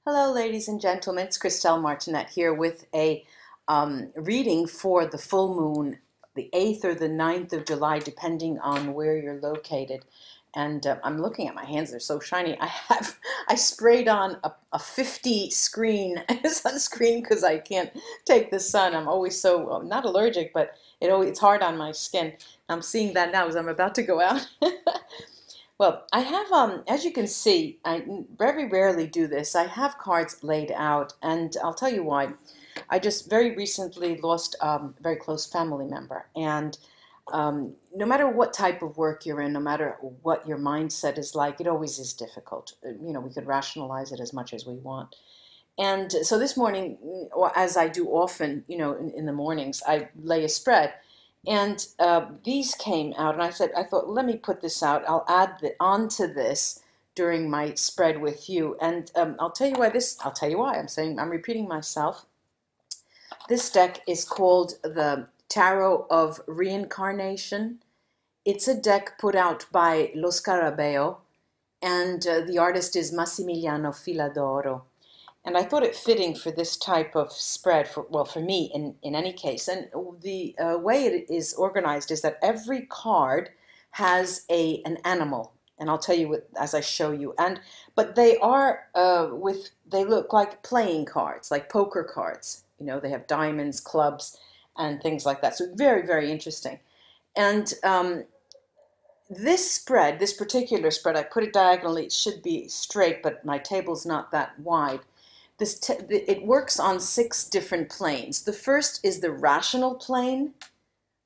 Hello, ladies and gentlemen. It's Christelle Martinette here with a reading for the full moon, the 8th or the 9th of July, depending on where you're located. And I'm looking at my hands; they're so shiny. I sprayed on a 50 screen sunscreen because I can't take the sun. I'm always so not allergic, but it's hard on my skin. I'm seeing that now as I'm about to go out. Well, I have, as you can see, I very rarely do this. I have cards laid out, and I'll tell you why. I just very recently lost a very close family member, and no matter what type of work you're in, no matter what your mindset is like, it always is difficult. We could rationalize it as much as we want. And so this morning, or as I do often, in the mornings, I lay a spread. And these came out, and I thought, let me put this out. I'll add onto this during my spread with you. And I'll tell you why I'm repeating myself. This deck is called the Tarot of Reincarnation. It's a deck put out by Lo Scarabeo, and the artist is Massimiliano Filadoro. And I thought it fitting for this type of spread, for me in any case. And the way it is organized is that every card has an animal, and I'll tell you as I show you. But they are they look like playing cards, like poker cards. They have diamonds, clubs, and things like that. So very, very interesting. And this particular spread, I put it diagonally. It should be straight, but my table's not that wide. It works on 6 different planes. The first is the rational plane,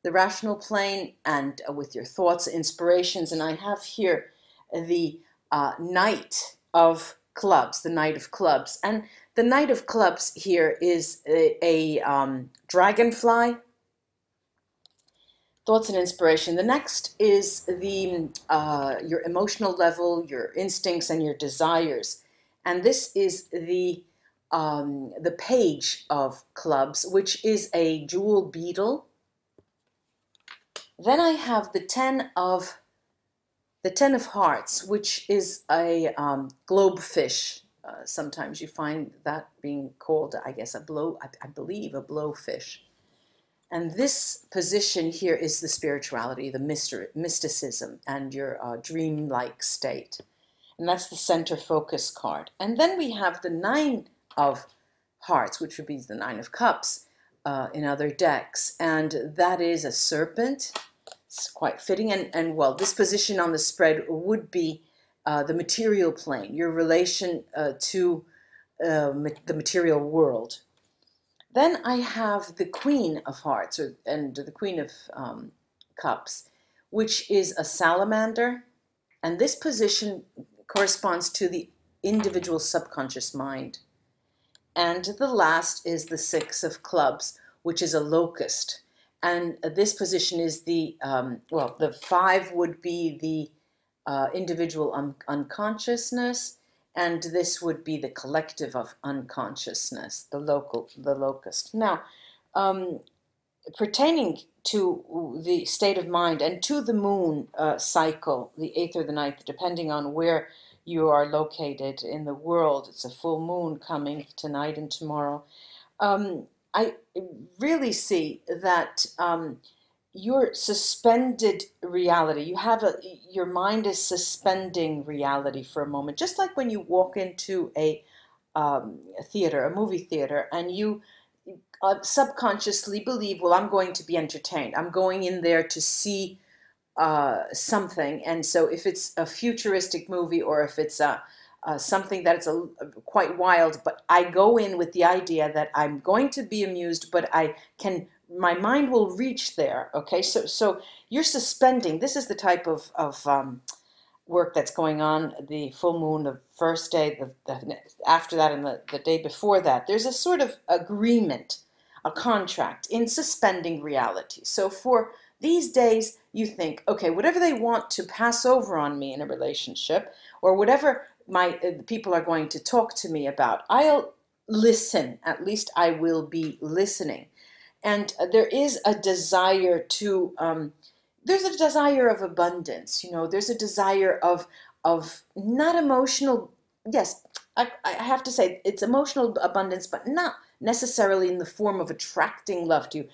and with your thoughts, inspirations. And I have here the Knight of Clubs, the Knight of Clubs. And the Knight of Clubs here is a dragonfly, thoughts and inspiration. The next is your emotional level, your instincts, and your desires. And this is the Page of Clubs, which is a jewel beetle. Then I have the Ten of Hearts, which is a globefish. Sometimes you find that being called, I guess, I believe, a blowfish. And this position here is the spirituality, the mysticism, and your dreamlike state. And that's the center focus card. And then we have the 9 of Hearts, which would be the 9 of Cups in other decks. And that is a serpent. It's quite fitting. And well, this position on the spread would be the material plane, your relation to the material world. Then I have the Queen of Hearts, and the Queen of Cups, which is a salamander. And this position corresponds to the individual subconscious mind. And the last is the 6 of Clubs, which is a locust. And this position is the 5 would be the individual unconsciousness, and this would be the collective of unconsciousness, the locust. Now, pertaining to the state of mind and to the moon cycle, the 8th or the 9th, depending on where you are located in the world. It's a full moon coming tonight and tomorrow. I really see that your suspended reality, your mind is suspending reality for a moment, just like when you walk into a theater, a movie theater, and you subconsciously believe, well, I'm going to be entertained. I'm going in there to see something. And so if it's a futuristic movie, or if it's something that's quite wild, but I go in with the idea that I'm going to be amused, but my mind will reach there. Okay, so you're suspending. This is the type of work that's going on. The full moon, the first day, after that, and the day before that, there's a sort of agreement, a contract in suspending reality. So for these days, you think, okay, whatever they want to pass over on me in a relationship, or whatever the people are going to talk to me about, I'll listen. At least I will be listening. And there is a desire there's a desire of abundance. There's a desire of not emotional, yes, I have to say, it's emotional abundance, but not necessarily in the form of attracting love to you.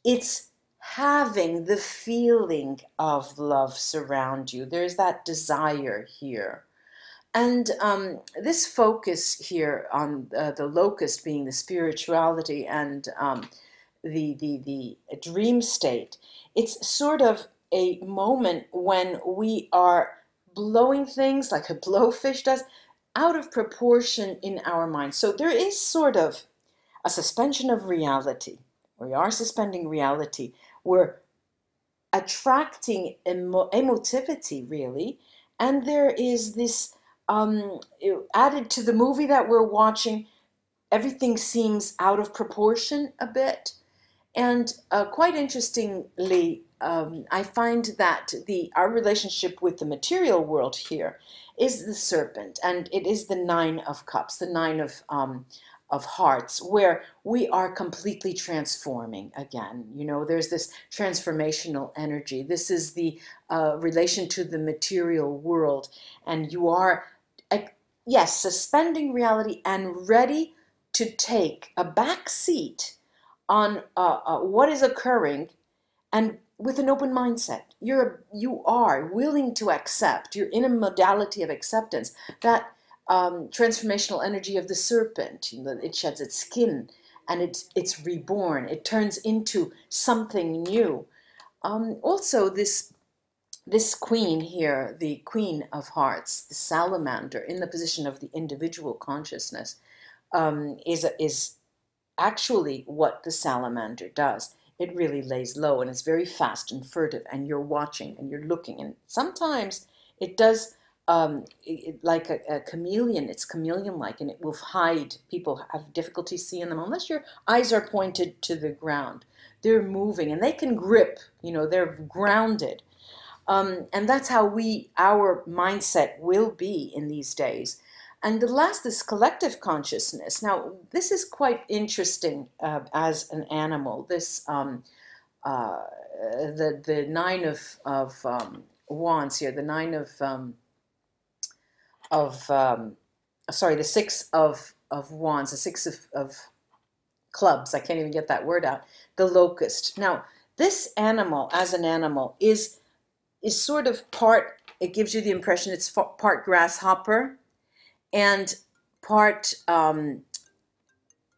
It's having the feeling of love surround you. There's that desire here. And this focus here on the locust being the spirituality and the dream state, it's sort of a moment when we are blowing things like a blowfish does out of proportion in our mind. So there is sort of a suspension of reality. We are suspending reality. We're attracting emotivity, really. And there is this added to the movie that we're watching, everything seems out of proportion a bit. And quite interestingly, I find that our relationship with the material world here is the serpent, and it is the Nine of Cups, the Nine of Hearts, where we are completely transforming again. You know, there's this transformational energy. This is the relation to the material world, and you are, yes, suspending reality and ready to take a back seat on what is occurring, and with an open mindset. You are willing to accept. You're in a modality of acceptance. That transformational energy of the serpent, you know, it sheds its skin and it's reborn. It turns into something new. Also, this queen here, the Queen of Hearts, the salamander, in the position of the individual consciousness, is actually what the salamander does. It really lays low and it's very fast and furtive, and you're watching and you're looking, and sometimes it does like a chameleon. It's chameleon-like, and it will hide. People have difficulty seeing them unless your eyes are pointed to the ground. They're moving and they can grip, you know, they're grounded. And that's how our mindset will be in these days. And the last is collective consciousness. Now, this is quite interesting as an animal. This the Nine of Wands here, the Nine sorry, the Six of Wands, the Six of Clubs. I can't even get that word out. The locust. Now, this animal, as an animal, is sort of part. It gives you the impression it's part grasshopper and part,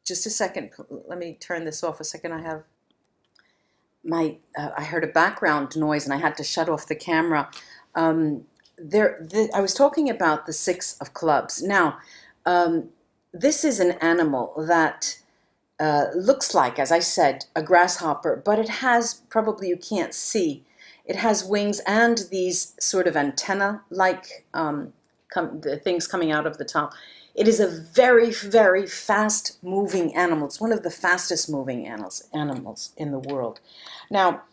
just a second, let me turn this off a second. I have I heard a background noise and I had to shut off the camera. I was talking about the Six of Clubs. Now, this is an animal that looks like, as I said, a grasshopper, but it has, probably you can't see, it has wings and these sort of antenna-like the things coming out of the top. It is a very, very fast-moving animal. It's one of the fastest-moving animals in the world. Now,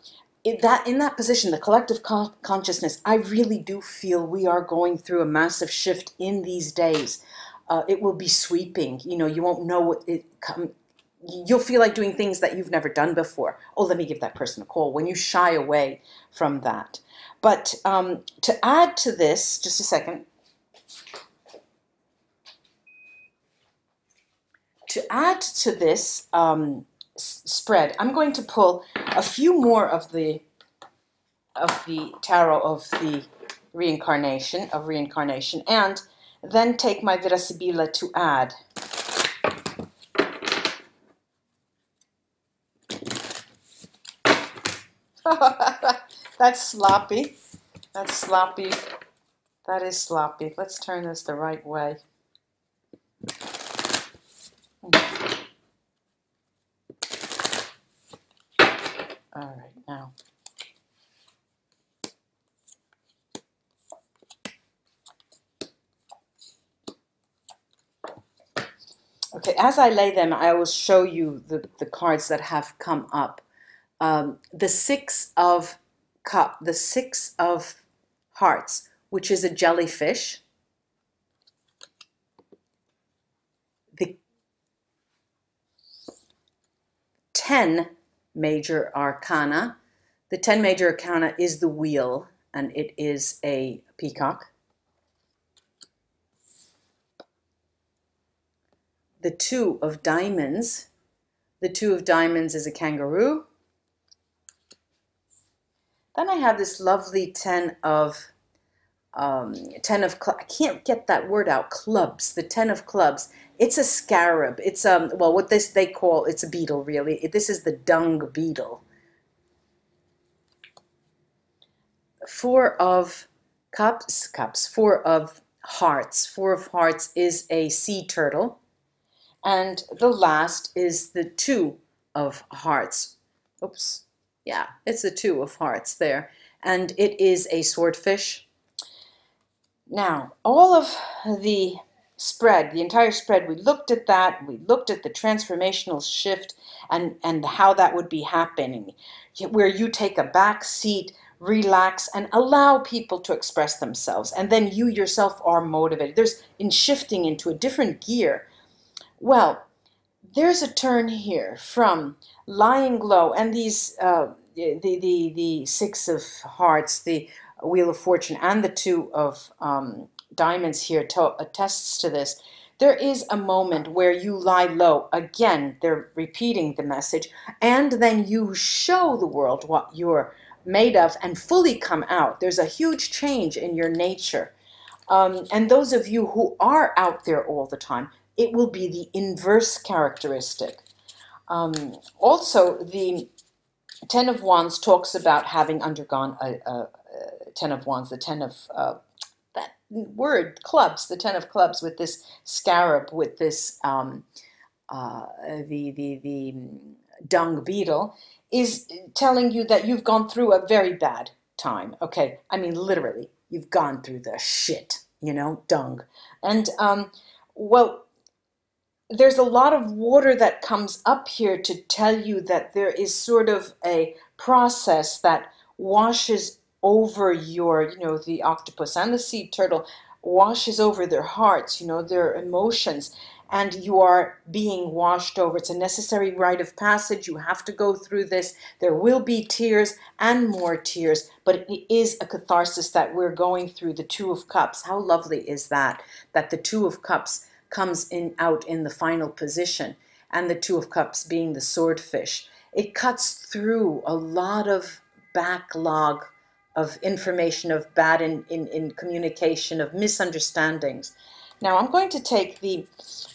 in that position, the collective consciousness, I really do feel we are going through a massive shift in these days. It will be sweeping. You know, you won't know what you'll feel like doing things that you've never done before. Oh, let me give that person a call. When you shy away from that. But to add to this, just a second. To add to this spread, I'm going to pull a few more of the tarot of the reincarnation, and then take my Vera Sibilla to add. That's sloppy. That's sloppy. That is sloppy. Let's turn this the right way. All right, now. Okay, as I lay them, I will show you the cards that have come up. The Six of Cups, the Six of Hearts, which is a jellyfish. The 10 major arcana. The 10 major arcana is the wheel, and it is a peacock. the Two of Diamonds. The Two of Diamonds is a kangaroo. Then I have this lovely Ten of I can't get that word out, clubs, the Ten of Clubs. It's a scarab. It's well, what they call, it's a beetle really. This is the dung beetle. Four of Cups, Four of Hearts. Four of Hearts is a sea turtle. And the last is the Two of Hearts. Oops. Yeah, it's the Two of Hearts there. And it is a swordfish. Now, all of the spread, the entire spread, we looked at that. We looked at the transformational shift and how that would be happening, where you take a back seat, relax, and allow people to express themselves. And then you yourself are motivated. There's in shifting into a different gear. Well, there's a turn here from lying low, and these the Six of Hearts, the Wheel of Fortune, and the Two of Diamonds here attests to this. There is a moment where you lie low. Again, they're repeating the message, and then you show the world what you're made of and fully come out. There's a huge change in your nature. And those of you who are out there all the time, it will be the inverse characteristic. Also, the Ten of Wands talks about having undergone a Ten of Wands, the Ten of that word, clubs, the Ten of Clubs with this scarab, with this the dung beetle, is telling you that you've gone through a very bad time. Okay, I mean literally, you've gone through the shit, you know, dung. And well, there's a lot of water that comes up here to tell you that there is sort of a process that washes over your, you know, the octopus and the sea turtle washes over their hearts, you know, their emotions, and you are being washed over. It's a necessary rite of passage. You have to go through this. There will be tears and more tears, but it is a catharsis that we're going through. The Two of Cups, how lovely is that? That the Two of Cups comes out in the final position, and the Two of Cups being the swordfish. It cuts through a lot of backlog of information, of bad in communication, of misunderstandings. Now I'm going to take the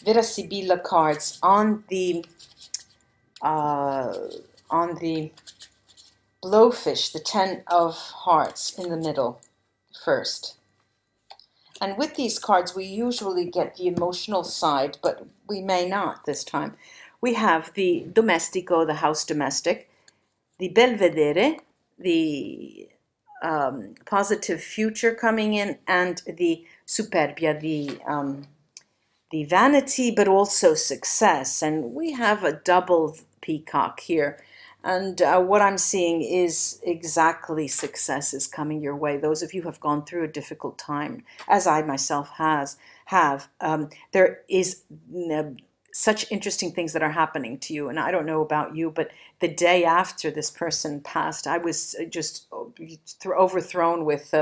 Vera Sibilla cards on the blowfish, the Ten of Hearts in the middle first. And with these cards, we usually get the emotional side, but we may not this time. We have the domestico, the house domestic, the belvedere, the positive future coming in, and the superbia, the vanity, but also success. And we have a double peacock here. And what I'm seeing is exactly success is coming your way. Those of you who have gone through a difficult time, as I myself have, there is such interesting things that are happening to you. And I don't know about you, but the day after this person passed, I was just overthrown with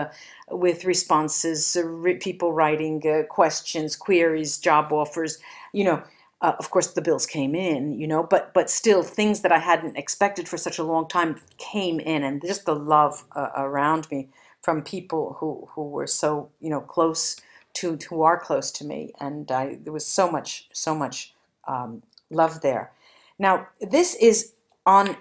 responses, people writing questions, queries, job offers, you know. Of course, the bills came in, you know, but still things that I hadn't expected for such a long time came in, and just the love around me from people who were so, you know, close to, who are close to me, and there was so much love there. Now, this is on,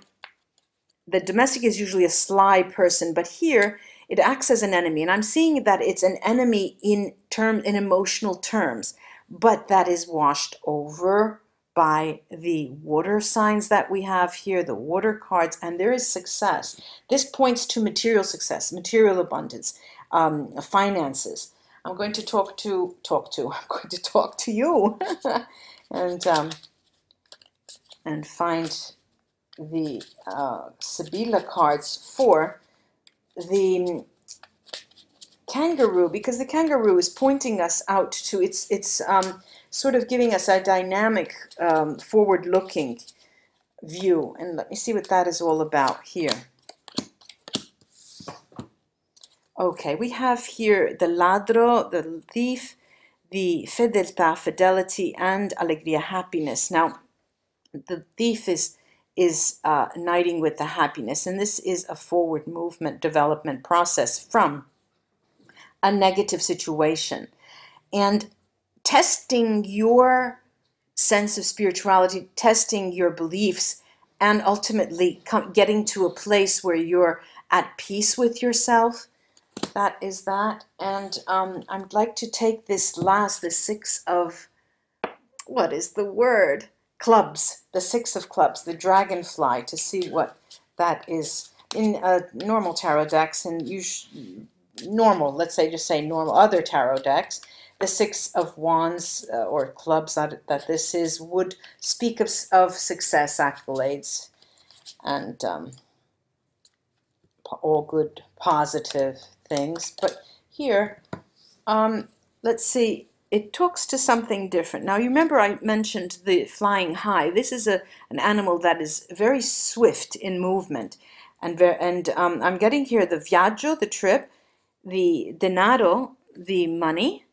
the domestic is usually a sly person, but here it acts as an enemy, and I'm seeing that it's an enemy in emotional terms. But that is washed over by the water signs that we have here, the water cards, and there is success. This points to material success, material abundance, finances. I'm going to I'm going to talk to you and find the Sibila cards for the kangaroo, because the kangaroo is pointing us out to, it's sort of giving us a dynamic forward-looking view. And let me see what that is all about here. Okay, we have here the ladro, the thief, the fedeltà, fidelity, and alegria, happiness. Now, the thief is knighting with the happiness, and this is a forward movement development process from a negative situation. And testing your sense of spirituality, testing your beliefs, and ultimately getting to a place where you're at peace with yourself. That is that. And I'd like to take this last, the six of, what is the word? Clubs, the six of clubs, the dragonfly, to see what that is in normal tarot decks, and normal, let's say, just say normal other tarot decks. The six of wands or clubs that this is would speak of success, accolades, and all good positive things. But here, let's see, it talks to something different. Now, you remember I mentioned the flying high. This is an animal that is very swift in movement, and I'm getting here the viaggio, the trip, the denaro, the money,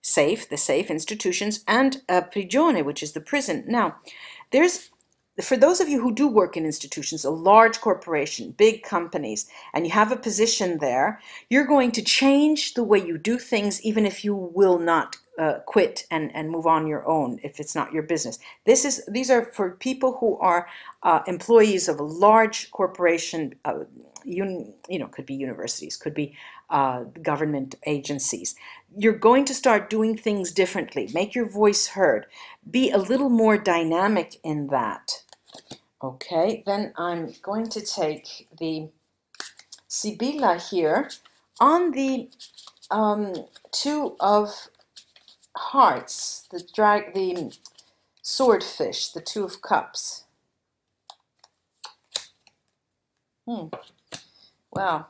safe, the safe, institutions, and prigione, which is the prison. Now, for those of you who do work in institutions, a large corporation, big companies, and you have a position there, you're going to change the way you do things, even if you will not quit and move on your own, if it's not your business. These are for people who are employees of a large corporation. Could be universities, could be government agencies. You're going to start doing things differently. Make your voice heard. Be a little more dynamic in that. Okay, then I'm going to take the Sibila here on the two of hearts, the swordfish, the two of cups. Wow.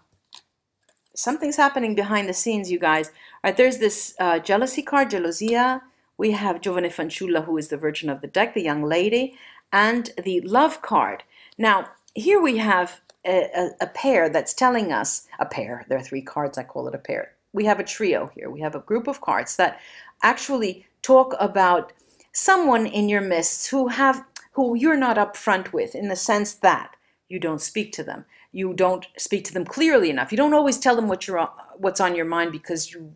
Something's happening behind the scenes, you guys. All right, there's this jealousy card, gelosia. We have Giovane Fanciulla, who is the virgin of the deck, the young lady, and the love card. Now, here we have a pair that's telling us, a pair, there are three cards, I call it a pair. We have a trio here. We have a group of cards that actually talk about someone in your midst who you're not upfront with, in the sense that you don't speak to them. You don't speak to them clearly enough. You don't always tell them what's on your mind, because you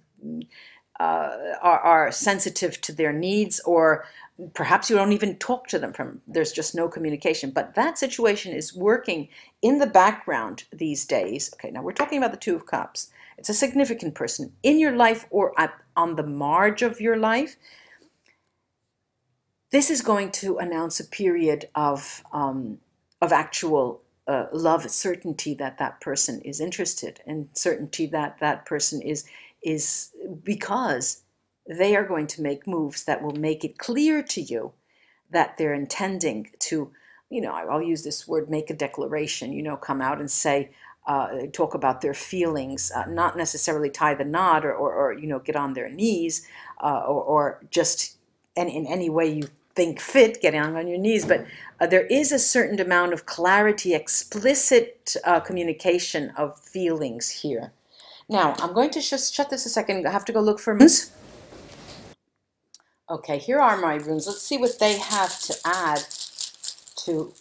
are sensitive to their needs, or perhaps you don't even talk to them. There's just no communication. But that situation is working in the background these days. Okay, now we're talking about the Two of Cups. It's a significant person in your life or on the marge of your life. This is going to announce a period of actual love, certainty that that person is interested, and certainty that that person is because they are going to make moves that will make it clear to you that they're intending to, I'll use this word, make a declaration, come out and say, talk about their feelings, not necessarily tie the knot or get on their knees, or just in any way you think fit, getting on your knees, but there is a certain amount of clarity, explicit communication of feelings here. Now, I'm going to just shut this a second. I have to go look for runes. Okay, here are my runes. Let's see what they have to add to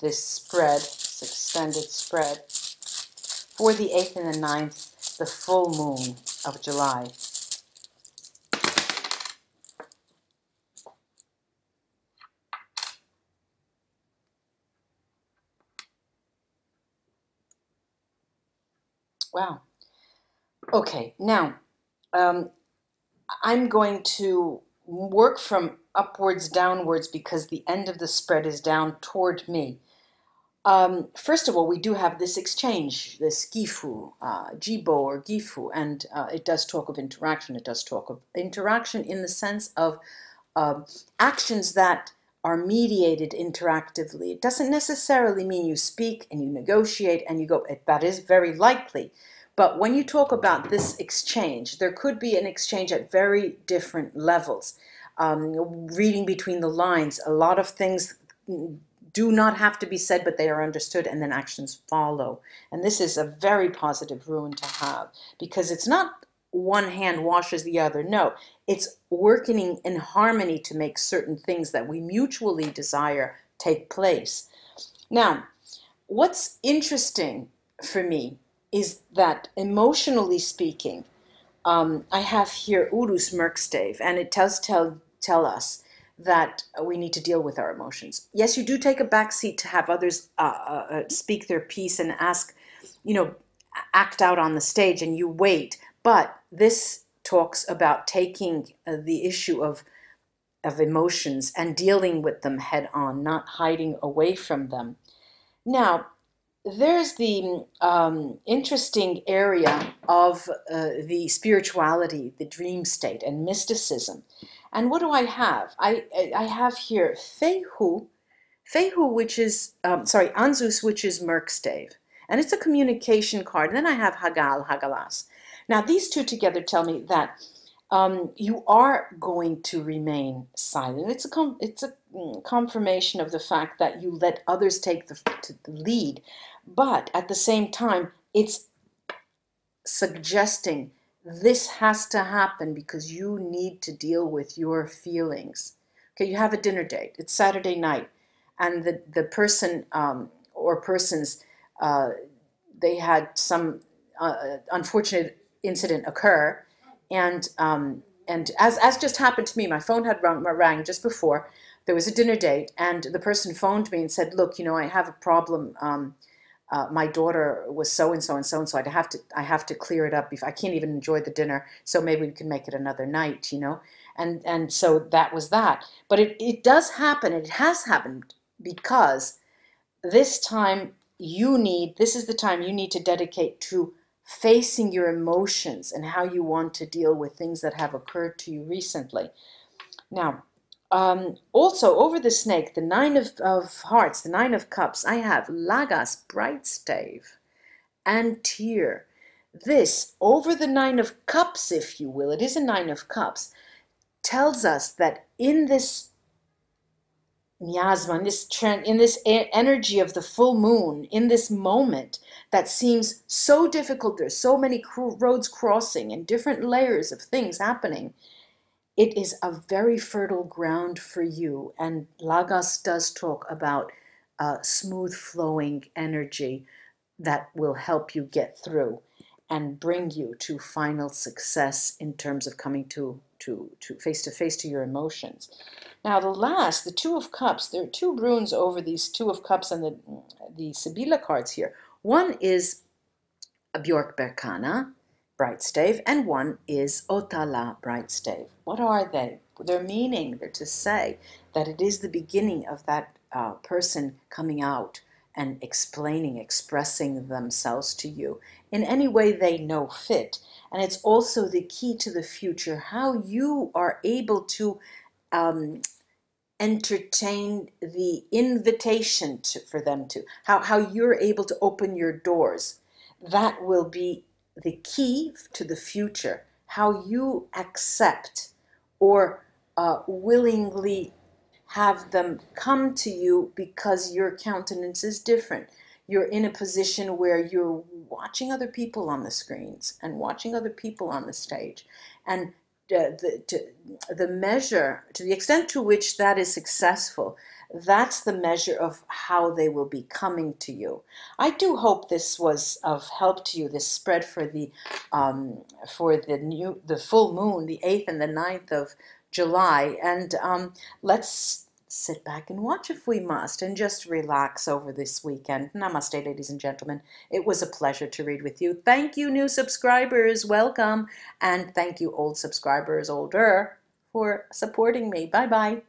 this spread, this extended spread, for the 8th and the 9th, the full moon of July. Wow. Okay, now I'm going to work from upwards downwards, because the end of the spread is down toward me. First of all, we do have this exchange, this gifu, jibo or gifu, and it does talk of interaction. It does talk of interaction in the sense of actions that are mediated interactively. It doesn't necessarily mean you speak and you negotiate and you go, that is very likely. But when you talk about this exchange, there could be an exchange at very different levels. Reading between the lines, a lot of things do not have to be said, but they are understood, and then actions follow. And this is a very positive rune to have, because it's not one hand washes the other. No, It's working in harmony to make certain things that we mutually desire take place. Now, what's interesting for me is that emotionally speaking, I have here Urus Merkstave, and it does tell us that we need to deal with our emotions. Yes, you do take a back seat to have others speak their piece and ask, act out on the stage, and you wait. But this talks about taking the issue of emotions and dealing with them head on, not hiding away from them. Now, there's the interesting area of the spirituality, the dream state, and mysticism. And what do I have? I have here Fehu, which is, Anzus, which is Merkstave. And it's a communication card. And then I have Hagal, Hagalas. Now, these two together tell me that you are going to remain silent. It's a confirmation of the fact that you let others take the lead. But at the same time, it's suggesting this has to happen because you need to deal with your feelings. Okay, you have a dinner date. It's Saturday night, and the person or persons, they had some unfortunate incident occur, and as just happened to me, my phone had rang just before. There was a dinner date, and the person phoned me and said, "Look, I have a problem. My daughter was so and so and so and so. I have to clear it up. I can't even enjoy the dinner. So maybe we can make it another night, And so that was that. But it does happen. It has happened because this time this is the time you need to dedicate to facing your emotions and how you want to deal with things that have occurred to you recently. Now, also, over the snake, the Nine of Hearts, the Nine of Cups, I have Lagas, Bright Stave, and Tear. This, over the Nine of Cups, if you will, it is a Nine of Cups, tells us that in this miasma, in this energy of the full moon, in this moment that seems so difficult, there's so many roads crossing and different layers of things happening, it is a very fertile ground for you. And Lagos does talk about smooth flowing energy that will help you get through and bring you to final success in terms of coming to face to your emotions. Now the Two of Cups, there are two runes over these Two of Cups and the Sibila cards here. One is a Bjork Berkana, Bright Stave, and one is Otala, Bright Stave. What are they? Their meaning, they're to say that it is the beginning of that person coming out and expressing themselves to you in any way they know fit. And it's also the key to the future, how you are able to entertain the invitation for them to, how you're able to open your doors. That will be the key to the future, how you accept or willingly have them come to you because your countenance is different. You're in a position where you're watching other people on the screens and watching other people on the stage. And the measure, to the extent to which that is successful, that's the measure of how they will be coming to you. I do hope this was of help to you, this spread for the full moon, the 8th and the 9th of July. And let's sit back and watch if we must, and just relax over this weekend. Namaste, ladies and gentlemen. It was a pleasure to read with you. Thank you, new subscribers. Welcome. And thank you, old subscribers, older, for supporting me. Bye-bye.